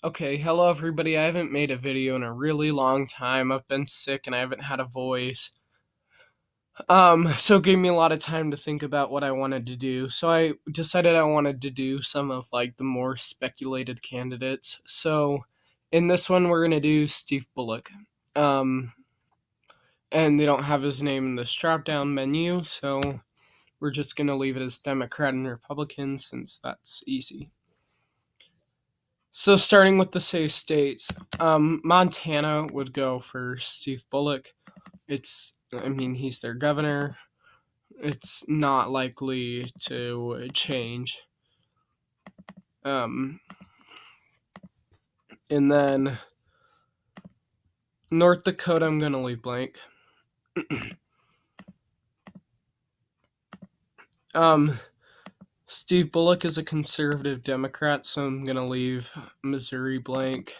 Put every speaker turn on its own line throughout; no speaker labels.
Okay, hello everybody. I haven't made a video in a really long time. I've been sick and I haven't had a voice. So it gave me a lot of time to think about what I wanted to do. So I decided I wanted to do some of the more speculated candidates. So in this one we're gonna do Steve Bullock. Um, and they don't have his name in this drop down menu, so we're just gonna leave it as Democrat and Republican since that's easy. So starting with the safe states, Montana would go for Steve Bullock. He's their governor. It's not likely to change. And then North Dakota, I'm gonna leave blank. Steve Bullock is a conservative Democrat, so I'm gonna leave Missouri blank,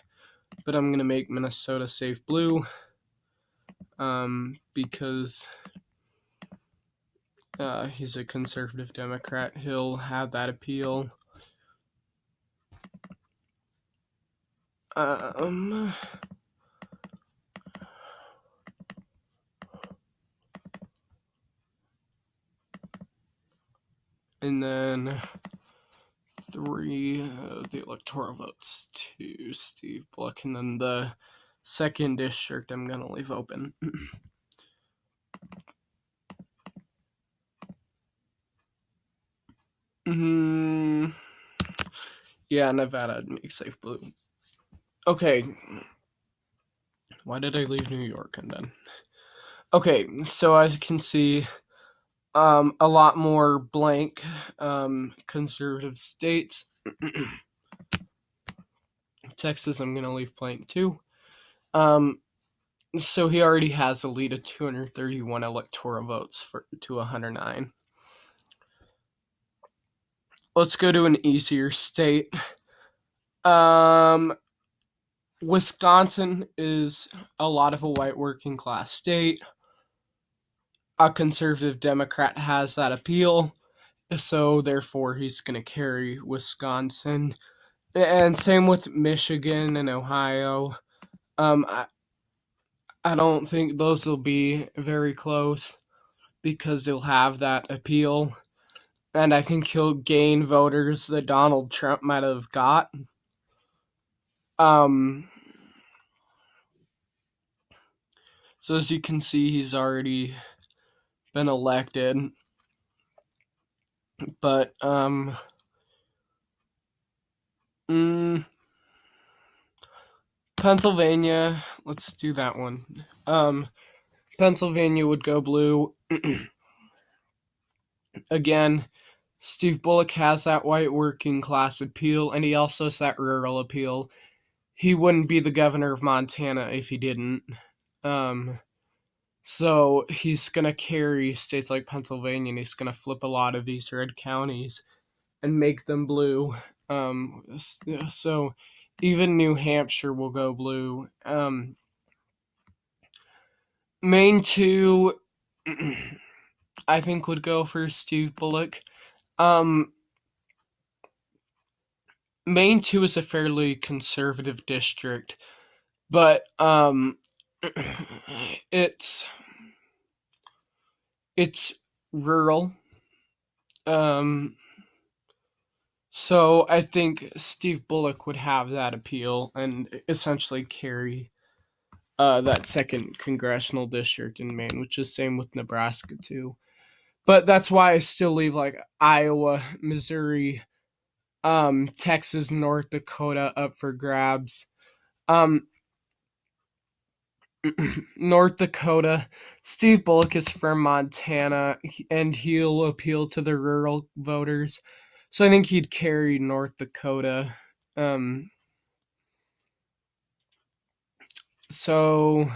but I'm gonna make Minnesota safe blue. Because he's a conservative Democrat, he'll have that appeal. And then 3 of the electoral votes to Steve Bullock, and then the second district I'm gonna leave open. Yeah, Nevada make safe blue. Okay. Why did I leave New York and then? Okay, so as you can see, a lot more blank conservative states. Texas, I'm gonna leave blank too. So he already has a lead of 231 electoral votes to 109. Let's go to an easier state. Wisconsin is a lot of a white working class state. A conservative Democrat has that appeal, so therefore he's going to carry Wisconsin. And same with Michigan and Ohio. I don't think those will be very close because they'll have that appeal. And I think he'll gain voters that Donald Trump might have got. So as you can see, he's already been elected. But, Pennsylvania, let's do that one. Pennsylvania would go blue. Again, Steve Bullock has that white working class appeal, and he also has that rural appeal. He wouldn't be the governor of Montana if he didn't. So he's going to carry states like Pennsylvania, and he's going to flip a lot of these red counties and make them blue. So even New Hampshire will go blue. Maine 2, I think, would go for Steve Bullock. Maine 2 is a fairly conservative district, but it's rural. So I think Steve Bullock would have that appeal and essentially carry that second congressional district in Maine, which is same with Nebraska too. But that's why I still leave Iowa, Missouri, Texas, North Dakota up for grabs. North Dakota, Steve Bullock is from Montana, and he'll appeal to the rural voters. So I think he'd carry North Dakota. So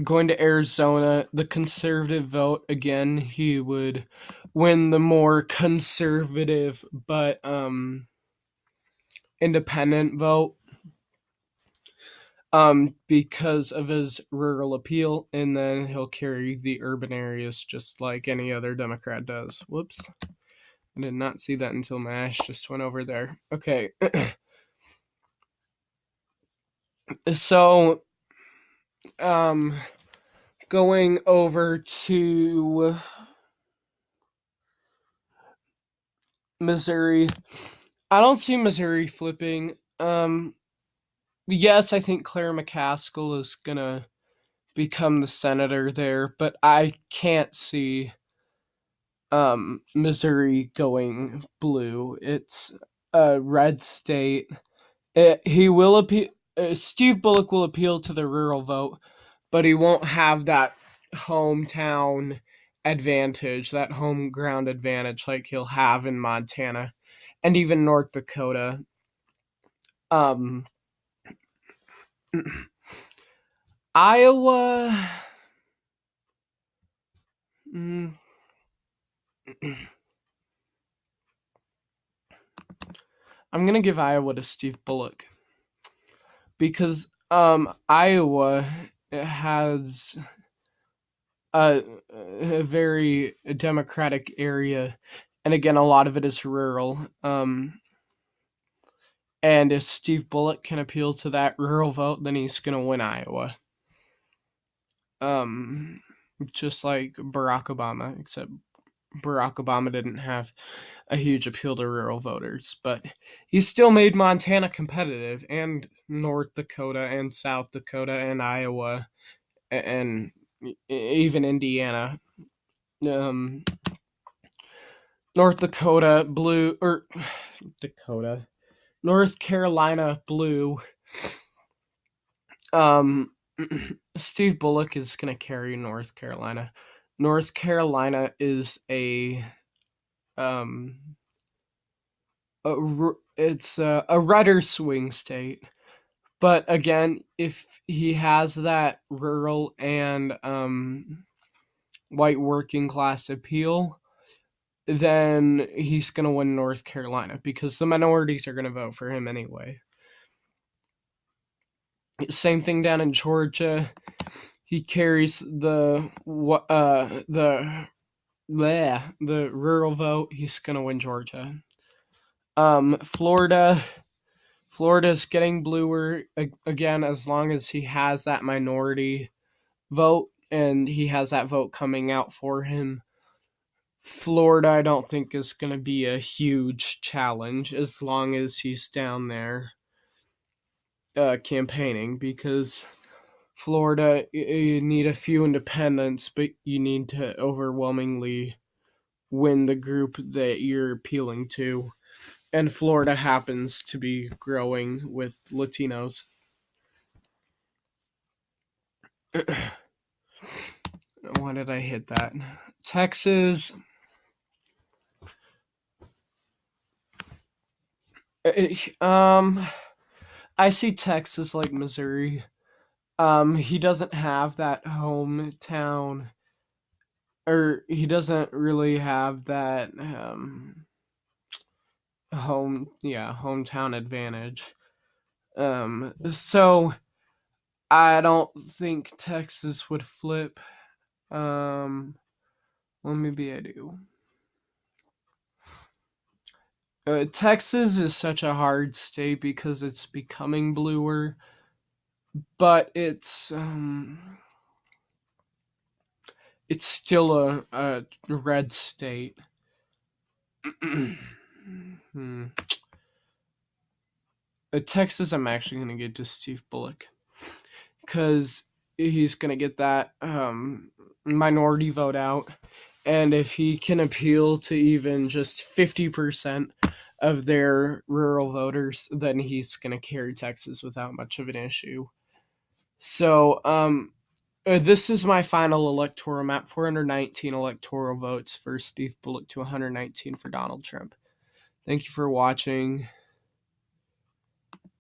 going to Arizona, the conservative vote, again, he would win the more conservative but independent vote because of his rural appeal, and then he'll carry the urban areas just like any other Democrat does. Whoops. I did not see that until Mash just went over there. Okay. So, um, going over to Missouri. I don't see Missouri flipping. Yes, I think Claire McCaskill is gonna become the senator there, but I can't see Missouri going blue. It's a red state. He will appeal. Steve Bullock will appeal to the rural vote, but he won't have that hometown advantage, that home ground advantage like he'll have in Montana and even North Dakota. Um, Iowa. mm, I'm gonna give Iowa to Steve Bullock because Iowa has a very democratic area, and again, a lot of it is rural. And if Steve Bullock can appeal to that rural vote, then he's gonna win Iowa. Um, just like Barack Obama, except Barack Obama didn't have a huge appeal to rural voters, but he still made Montana competitive, and North Dakota, and South Dakota, and Iowa, and even Indiana. Um, North Dakota blue, or Dakota, North Carolina blue. Um, Steve Bullock is gonna carry North Carolina. North Carolina is um it's a redder swing state, but again, if he has that rural and white working class appeal, then he's gonna win North Carolina because the minorities are gonna vote for him anyway. Same thing down in Georgia. He carries the rural vote. He's gonna win Georgia. Florida's getting bluer again as long as he has that minority vote and he has that vote coming out for him. Florida, I don't think is going to be a huge challenge as long as he's down there campaigning, because Florida, you need a few independents, but you need to overwhelmingly win the group that you're appealing to. And Florida happens to be growing with Latinos. Why did I hit that? Texas. I see Texas like Missouri. He doesn't have that hometown, or he doesn't really have that hometown advantage. So I don't think Texas would flip. Well, maybe I do. Texas is such a hard state because it's becoming bluer, but it's still a red state. Texas, I'm actually gonna get to Steve Bullock because he's gonna get that minority vote out, and if he can appeal to even just 50% of their rural voters, then he's gonna carry Texas without much of an issue. So, this is my final electoral map: 419 electoral votes for Steve Bullock to 119 for Donald Trump. Thank you for watching.